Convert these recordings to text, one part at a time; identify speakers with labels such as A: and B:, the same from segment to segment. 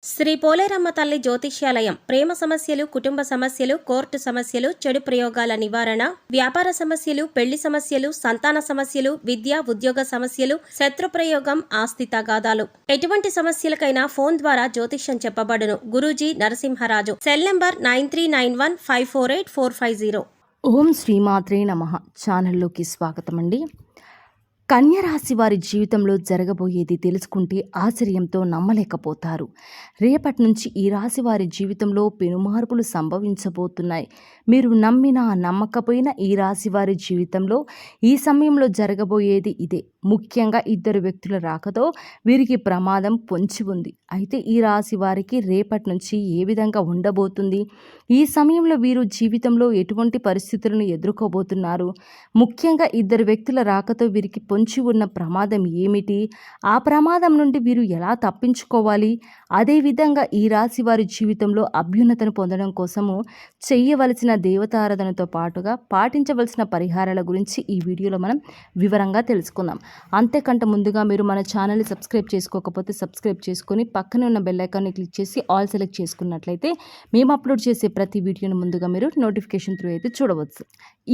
A: శ్రీ పోలేరమ్మ తల్లి జ్యోతిష్యాలయం ప్రేమ సమస్యలు, కుటుంబ సమస్యలు, కోర్టు సమస్యలు, చెడు ప్రయోగాల నివారణ, వ్యాపార సమస్యలు, పెళ్లి సమస్యలు, సంతాన సమస్యలు, విద్య, ఉద్యోగ సమస్యలు, శత్రు ప్రయోగం, ఆస్తి తగాదాలు, ఎటువంటి సమస్యలకైనా ఫోన్ ద్వారా జ్యోతిష్యం చెప్పబడును. గురూజీ నరసింహరాజు. Cell number 9391548450.
B: ఓం శ్రీమాత్రే నమః. ఛానల్లోకి స్వాగతం అండి. కన్యరాశి వారి జీవితంలో జరగబోయేది తెలుసుకుంటే ఆశ్చర్యంతో నమ్మలేకపోతారు. రేపటి నుంచి ఈ రాశి వారి జీవితంలో పెనుమార్పులు సంభవించబోతున్నాయి. మీరు నమ్మినా నమ్మకపోయినా ఈ రాశి వారి జీవితంలో ఈ సమయంలో జరగబోయేది ఇదే. ముఖ్యంగా ఇద్దరు వ్యక్తుల రాకతో వీరికి ప్రమాదం పొంచి ఉంది. అయితే ఈ రాశి వారికి రేపటి నుంచి ఏ విధంగా ఉండబోతుంది, ఈ సమయంలో వీరు జీవితంలో ఎటువంటి పరిస్థితులను ఎదుర్కోబోతున్నారు, ముఖ్యంగా ఇద్దరు వ్యక్తుల రాకతో వీరికి పొంచి ఉన్న ప్రమాదం ఏమిటి, ఆ ప్రమాదం నుండి వీరు ఎలా తప్పించుకోవాలి, అదేవిధంగా ఈ రాశి వారి జీవితంలో అభ్యున్నతను పొందడం కోసము చేయవలసిన దేవతారాధనతో పాటుగా పాటించవలసిన పరిహారాల గురించి ఈ వీడియోలో మనం వివరంగా తెలుసుకుందాం. అంతేకంటే ముందుగా మీరు మన ఛానల్ని సబ్స్క్రైబ్ చేసుకోకపోతే సబ్స్క్రైబ్ చేసుకొని పక్కనే ఉన్న బెల్ ఐకాన్ని క్లిక్ చేసి ఆల్ సెలెక్ట్ చేసుకున్నట్లయితే మేము అప్లోడ్ చేసే ప్రతి వీడియోను ముందుగా మీరు నోటిఫికేషన్ త్రూ అయితే చూడవచ్చు.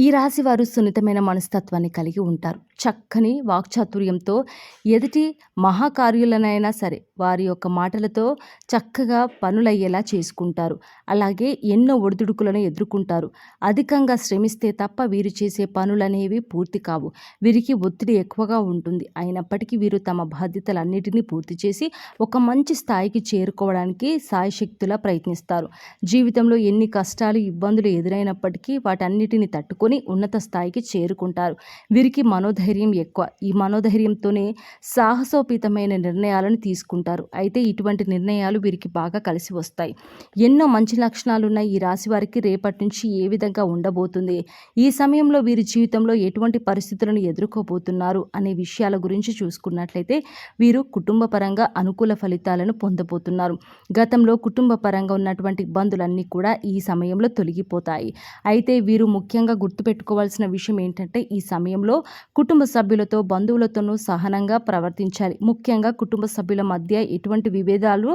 B: ఈ రాశి వారు సున్నితమైన మనస్తత్వాన్ని కలిగి ఉంటారు. చక్కని వాక్చాతుర్యంతో ఎదుటి మహాకార్యులనైనా సరే వారి యొక్క మాటలతో చక్కగా పనులయ్యేలా చేసుకుంటారు. అలాగే ఎన్నో ఒడిదుడుకులను ఎదుర్కొంటారు. అధికంగా శ్రమిస్తే తప్ప వీరు చేసే పనులనేవి పూర్తి కావు. వీరికి ఒత్తిడి ఎక్కువగా ఉంటుంది. అయినప్పటికీ వీరు తమ బాధ్యతలన్నిటినీ పూర్తి చేసి ఒక మంచి స్థాయికి చేరుకోవడానికి సాయశక్తులా ప్రయత్నిస్తారు. జీవితంలో ఎన్ని కష్టాలు, ఇబ్బందులు ఎదురైనప్పటికీ వాటన్నిటిని తట్టుకొని ఉన్నత స్థాయికి చేరుకుంటారు. వీరికి మనోధైర్యం ఎక్కువ. ఈ మనోధైర్యంతోనే సాహసోపేతమైన నిర్ణయాలను తీసుకుంటారు. అయితే ఇటువంటి నిర్ణయాలు వీరికి బాగా కలిసి వస్తాయి. ఎన్నో మంచి లక్షణాలు ఉన్న ఈ రాశి వారికి రేపటి నుంచి ఏ విధంగా ఉండబోతుంది, ఈ సమయంలో వీరి జీవితంలో ఎటువంటి పరిస్థితులను ఎదుర్కోబోతున్నారు అనే విషయాల గురించి చూసుకున్నట్లయితే వీరు కుటుంబ పరంగా అనుకూల ఫలితాలను పొందబోతున్నారు. గతంలో కుటుంబ పరంగా ఉన్నటువంటి ఇబ్బందులన్నీ కూడా ఈ సమయంలో తొలగిపోతాయి. అయితే వీరు ముఖ్యంగా గుర్తుపెట్టుకోవాల్సిన విషయం ఏంటంటే ఈ సమయంలో కుటుంబ సభ్యులతో, బంధువులతోనూ సహనంగా ప్రవర్తించాలి. ముఖ్యంగా కుటుంబ సభ్యుల మధ్య ఎటువంటి విభేదాలు,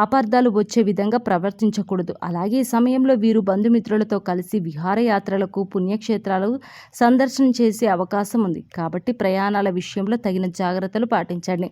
B: అపార్థాలు వచ్చే విధంగా ప్రవర్తించకూడదు. అలాగే ఈ సమయంలో వీరు బంధుమిత్రులతో కలిసి విహారయాత్రలకు, పుణ్యక్షేత్రాలు సందర్శన చేసే అవకాశం ఉంది. కాబట్టి ప్రయాణాల విషయంలో తగిన జాగ్రత్తలు పాటించండి.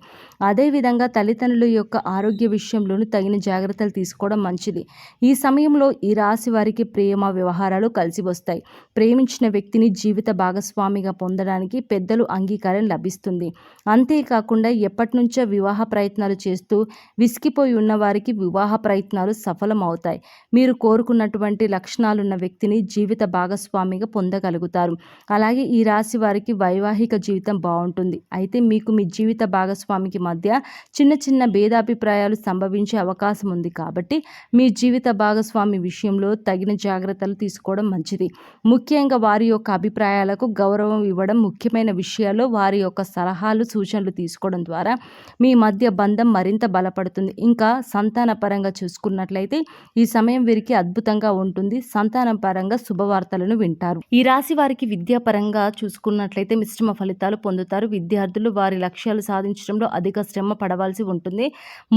B: అదేవిధంగా తల్లిదండ్రుల యొక్క ఆరోగ్య విషయంలోనూ తగిన జాగ్రత్తలు తీసుకోవడం మంచిది. ఈ సమయంలో ఈ రాశి వారికి ప్రేమ వ్యవహారాలు కలిసి వస్తాయి. ప్రేమించిన వ్యక్తిని జీవిత భాగస్వామిగా పొందడానికి పెద్దలు అంగీకారం లభిస్తుంది. అంతేకాకుండా ఎప్పటి నుంచో వివాహ ప్రయత్నాలు చేస్తూ విసిగిపోయి ఉన్న వారికి వివాహ ప్రయత్నాలు సఫలం అవుతాయి. మీరు కోరుకున్నటువంటి లక్షణాలున్న వ్యక్తిని జీవిత భాగస్వామిగా పొందగలుగుతారు. అలాగే ఈ రాశి వారికి వైవాహిక జీవితం బాగుంటుంది. అయితే మీకు మీ జీవిత భాగస్వామికి మధ్య చిన్న చిన్న భేదాభిప్రాయాలు సంభవించే అవకాశం ఉంది. కాబట్టి మీ జీవిత భాగస్వామి విషయంలో తగిన జాగ్రత్తలు తీసుకోవడం మంచిది. ముఖ్యంగా వారి యొక్క అభిప్రాయాలకు గౌరవం ఇవ్వడం, ముఖ్యమైన విషయాల్లో వారి యొక్క సలహాలు, సూచనలు తీసుకోవడం ద్వారా మీ మధ్య బంధం మరింత బలపడుతుంది. ఇంకా సంతాన పరంగా చూసుకున్నట్లయితే ఈ సమయం వీరికి అద్భుతంగా ఉంటుంది. సంతానం పరంగా శుభవార్తలను వింటారు. ఈ రాశి వారికి విద్యాపరంగా చూసుకున్నట్లయితే మిశ్రమ ఫలితాలు పొందుతారు. విద్యార్థులు వారి లక్ష్యాలు సాధించడంలో అధిక శ్రమ పడవలసి ఉంటుంది.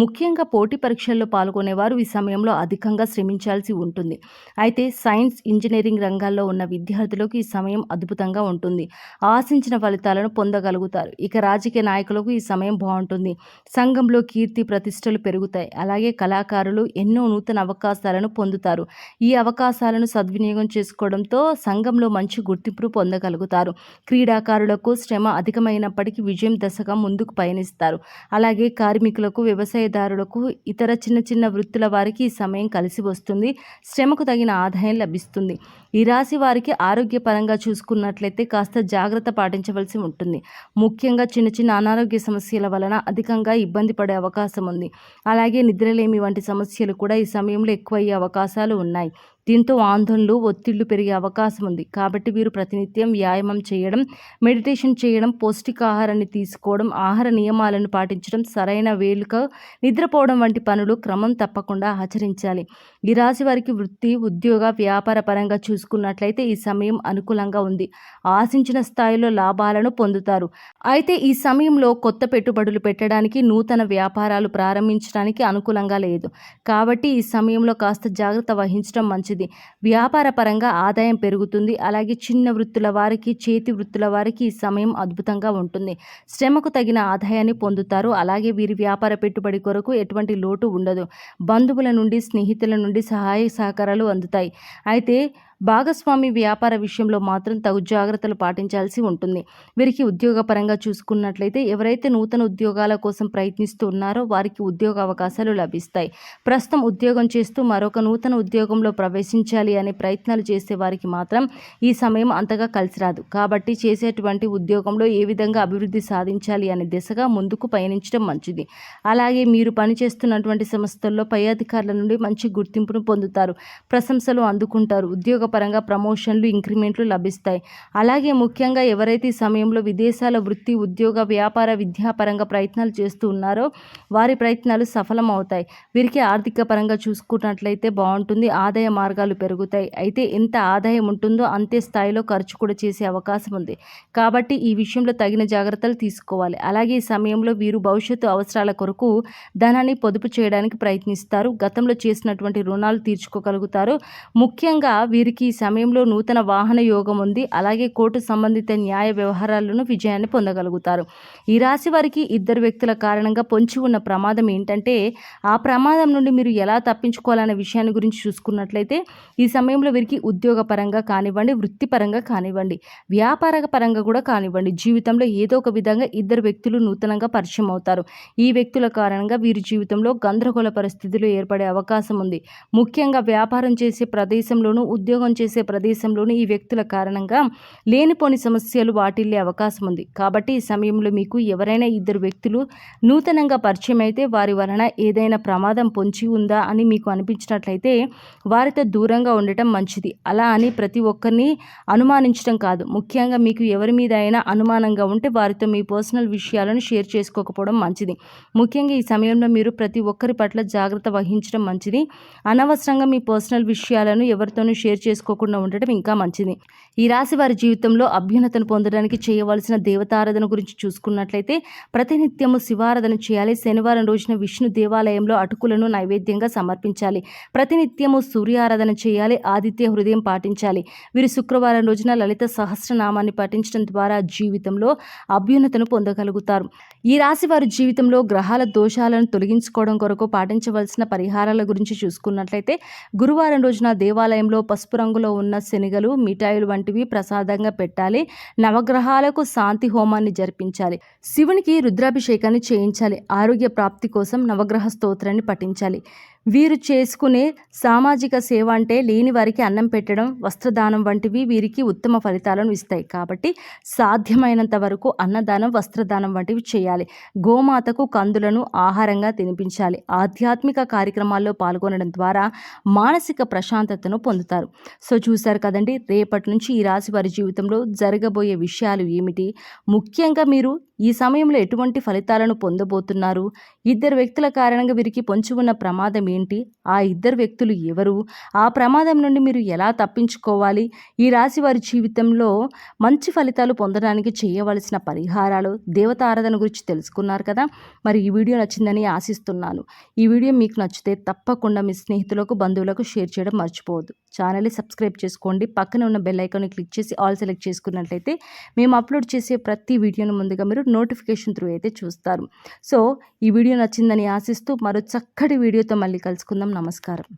B: ముఖ్యంగా పోటీ పరీక్షల్లో పాల్గొనేవారు ఈ సమయంలో అధికంగా శ్రమించాల్సి ఉంటుంది. అయితే సైన్స్, ఇంజనీరింగ్ రంగాల్లో ఉన్న విద్యార్థులకు ఈ సమయం అద్భుతంగా ఉంటుంది. ఆశించిన ఫలితాలను పొందగలుగుతారు. ఇక రాజకీయ నాయకులకు ఈ సమయం బాగుంటుంది. సంఘంలో కీర్తి ప్రతిష్టలు పెరుగుతాయి. అలాగే కళాకారులు ఎన్నో నూతన అవకాశాలను పొందుతారు. ఈ అవకాశాలను సద్వినియోగం చేసుకోవడంతో సంఘంలో మంచి గుర్తింపు పొందగలుగుతారు. క్రీడాకారులకు శ్రమ అధికమైనప్పటికీ విజయం దశగా ముందుకు పయనిస్తారు. అలాగే కార్మికులకు, వ్యవసాయదారులకు, ఇతర చిన్న చిన్న వృత్తుల వారికి ఈ సమయం కలిసి వస్తుంది. శ్రమకు తగిన ఆదాయం లభిస్తుంది. ఈ రాశి వారికి ఆరోగ్యపరంగా చూసుకున్నట్లయితే కాస్త జాగ్రత్త పాటించవలసి ఉంటుంది. ముఖ్యంగా చిన్న చిన్న అనారోగ్య సమస్యల వలన అధికంగా ఇబ్బంది పడే అవకాశం ఉంది. అలాగే నిద్రలేమి వంటి సమస్యలు కూడా ఈ సమయంలో ఎక్కువ అయ్యే అవకాశాలు ఉన్నాయి. దీంతో ఆందోళనలు ఒత్తిళ్లు పెరిగే అవకాశం ఉంది. కాబట్టి వీరు ప్రతినిత్యం వ్యాయామం చేయడం, మెడిటేషన్ చేయడం, పౌష్టికాహారాన్ని తీసుకోవడం, ఆహార నియమాలను పాటించడం, సరైన వేళకు నిద్రపోవడం వంటి పనులు క్రమం తప్పకుండా ఆచరించాలి. ఈ రాశి వారికి వృత్తి, ఉద్యోగ, వ్యాపార పరంగా చూసుకున్నట్లయితే ఈ సమయం అనుకూలంగా ఉంది. ఆశించిన స్థాయిలో లాభాలను పొందుతారు. అయితే ఈ సమయంలో కొత్త పెట్టుబడులు పెట్టడానికి, నూతన వ్యాపారాలు ప్రారంభించడానికి అనుకూలంగా లేదు. కాబట్టి ఈ సమయంలో కాస్త జాగ్రత్త వహించడం మంచిది. వ్యాపార పరంగా ఆదాయం పెరుగుతుంది. అలాగే చిన్న వృత్తుల వారికి, చేతి వృత్తుల వారికి ఈ సమయం అద్భుతంగా ఉంటుంది. శ్రమకు తగిన ఆదాయాన్ని పొందుతారు. అలాగే వీరి వ్యాపార పెట్టుబడి కొరకు ఎటువంటి లోటు ఉండదు. బంధువుల నుండి, స్నేహితుల నుండి సహాయ సహకారాలు అందుతాయి. అయితే భాగస్వామి వ్యాపార విషయంలో మాత్రం తగు జాగ్రత్తలు పాటించాల్సి ఉంటుంది. వీరికి ఉద్యోగపరంగా చూసుకున్నట్లయితే ఎవరైతే నూతన ఉద్యోగాల కోసం ప్రయత్నిస్తూ ఉన్నారో వారికి ఉద్యోగ అవకాశాలు లభిస్తాయి. ప్రస్తుతం ఉద్యోగం చేస్తూ మరొక నూతన ఉద్యోగంలో ప్రవేశించాలి అనే ప్రయత్నాలు చేసే వారికి మాత్రం ఈ సమయం అంతగా కలిసి రాదు. కాబట్టి చేసేటువంటి ఉద్యోగంలో ఏ విధంగా అభివృద్ధి సాధించాలి అనే దిశగా ముందుకు పయనించడం మంచిది. అలాగే మీరు పనిచేస్తున్నటువంటి సంస్థల్లో పై అధికారుల నుండి మంచి గుర్తింపును పొందుతారు. ప్రశంసలు అందుకుంటారు. ఉద్యోగ పరంగా ప్రమోషన్లు, ఇంక్రిమెంట్లు లభిస్తాయి. అలాగే ముఖ్యంగా ఎవరైతే ఈ సమయంలో విదేశాల వృత్తి, ఉద్యోగ, వ్యాపార, విద్యాపరంగా ప్రయత్నాలు చేస్తూ ఉన్నారో వారి ప్రయత్నాలు సఫలం అవుతాయి. వీరికి ఆర్థిక పరంగా చూసుకున్నట్లయితే బాగుంటుంది. ఆదాయ మార్గాలు పెరుగుతాయి. అయితే ఎంత ఆదాయం ఉంటుందో అంతే స్థాయిలో ఖర్చు కూడా చేసే అవకాశం ఉంది. కాబట్టి ఈ విషయంలో తగిన జాగ్రత్తలు తీసుకోవాలి. అలాగే ఈ సమయంలో వీరు భవిష్యత్తు అవసరాల కొరకు ధనాన్ని పొదుపు చేయడానికి ప్రయత్నిస్తారు. గతంలో చేసినటువంటి రుణాలు తీర్చుకోగలుగుతారు. ముఖ్యంగా వీరికి ఈ సమయంలో నూతన వాహన యోగం ఉంది. అలాగే కోర్టు సంబంధిత న్యాయ వ్యవహారాలను విజయాన్ని పొందగలుగుతారు. ఈ రాశి వారికి ఇద్దరు వ్యక్తుల కారణంగా పొంచి ఉన్న ప్రమాదం ఏంటంటే ఆ ప్రమాదం నుండి మీరు ఎలా తప్పించుకోవాలనే విషయాన్ని గురించి చూసుకున్నట్లయితే ఈ సమయంలో వీరికి ఉద్యోగ పరంగా కానివ్వండి, వృత్తిపరంగా కానివ్వండి, వ్యాపార పరంగా కూడా కానివ్వండి, జీవితంలో ఏదో ఒక విధంగా ఇద్దరు వ్యక్తులు నూతనంగా పరిచయం అవుతారు. ఈ వ్యక్తుల కారణంగా వీరి జీవితంలో గందరగోళ పరిస్థితులు ఏర్పడే అవకాశం ఉంది. ముఖ్యంగా వ్యాపారం చేసే ప్రదేశంలోనూ, ఉద్యోగం చేసే ప్రదేశంలోనూ ఈ వ్యక్తుల కారణంగా లేనిపోని సమస్యలు వాటిల్లే అవకాశం ఉంది. కాబట్టి ఈ సమయంలో మీకు ఎవరైనా ఇద్దరు వ్యక్తులు నూతనంగా పరిచయం అయితే వారి వలన ఏదైనా ప్రమాదం పొంచి ఉందా అని మీకు అనిపించినట్లయితే వారితో దూరంగా ఉండటం మంచిది. అలా అని ప్రతి ఒక్కరిని అనుమానించడం కాదు. ముఖ్యంగా మీకు ఎవరి మీద అయినా అనుమానంగా ఉంటే వారితో మీ పర్సనల్ విషయాలను షేర్ చేసుకోకపోవడం మంచిది. ముఖ్యంగా ఈ సమయంలో మీరు ప్రతి ఒక్కరి పట్ల జాగ్రత్త వహించడం మంచిది. అనవసరంగా మీ పర్సనల్ విషయాలను ఎవరితోనూ షేర్ చేసుకోకుండా ఉండటం ఇంకా మంచిది. ఈ రాశి వారి జీవితంలో అభ్యున్నతను పొందడానికి చేయవలసిన దేవతారాధన గురించి చూసుకున్నట్లయితే ప్రతినిత్యము శివారాధన చేయాలి. శనివారం రోజున విష్ణు దేవాలయంలో అటుకులను నైవేద్యంగా సమర్పించాలి. ప్రతినిత్యము సూర్యారాధన చేయాలి. ఆదిత్య హృదయం పాటించాలి. వీరు శుక్రవారం రోజున లలిత సహస్రనామాన్ని పఠించడం ద్వారా జీవితంలో అభ్యున్నతను పొందగలుగుతారు. ఈ రాశి వారి జీవితంలో గ్రహాల దోషాలను తొలగించుకోవడం కొరకు పాటించవలసిన పరిహారాల గురించి చూసుకున్నట్లయితే గురువారం రోజున దేవాలయంలో పసుపు రంగులో ఉన్న శనగలు, మిఠాయిలు వంటివి ప్రసాదంగా పెట్టాలి. నవగ్రహాలకు శాంతి హోమాన్ని జరిపించాలి. శివునికి రుద్రాభిషేకాన్ని చేయించాలి. ఆరోగ్య ప్రాప్తి కోసం నవగ్రహ స్తోత్రాన్ని పఠించాలి. వీరు చేసుకునే సామాజిక సేవ అంటే లేని వారికి అన్నం పెట్టడం, వస్త్రదానం వంటివి వీరికి ఉత్తమ ఫలితాలను ఇస్తాయి. కాబట్టి సాధ్యమైనంత వరకు అన్నదానం, వస్త్రదానం వంటివి చేయాలి. గోమాతకు కందులను ఆహారంగా తినిపించాలి. ఆధ్యాత్మిక కార్యక్రమాల్లో పాల్గొనడం ద్వారా మానసిక ప్రశాంతతను పొందుతారు. సో చూశారు కదండి, రేపటి నుంచి ఈ రాశి వారి జీవితంలో జరగబోయే విషయాలు ఏమిటి, ముఖ్యంగా మీరు ఈ సమయంలో ఎటువంటి ఫలితాలను పొందబోతున్నారు, ఇద్దరు వ్యక్తుల కారణంగా వీరికి పొంచి ఉన్న ప్రమాదం ఏంటి, ఆ ఇద్దరు వ్యక్తులు ఎవరు, ఆ ప్రమాదం నుండి మీరు ఎలా తప్పించుకోవాలి, ఈ రాశి వారి జీవితంలో మంచి ఫలితాలు పొందడానికి చేయవలసిన పరిహారాలు, దేవత ఆరాధన గురించి తెలుసుకున్నారు కదా. మరి ఈ వీడియో నచ్చిందని ఆశిస్తున్నాను. ఈ వీడియో మీకు నచ్చితే తప్పకుండా మీ స్నేహితులకు, బంధువులకు షేర్ చేయడం మర్చిపోవద్దు. ఛానల్ని సబ్స్క్రైబ్ చేసుకోండి. పక్కన ఉన్న బెల్ ఐకాన్ని క్లిక్ చేసి ఆల్ సెలెక్ట్ చేసుకున్నట్లయితే మేము అప్లోడ్ చేసే ప్రతి వీడియోను ముందుగా మీరు నోటిఫికేషన్ త్రూ అయితే చూస్తారు. సో ఈ వీడియో నచ్చిందని ఆశిస్తూ మరో చక్కటి వీడియోతో మళ్ళీ కలుసుకుందాం. నమస్కారం.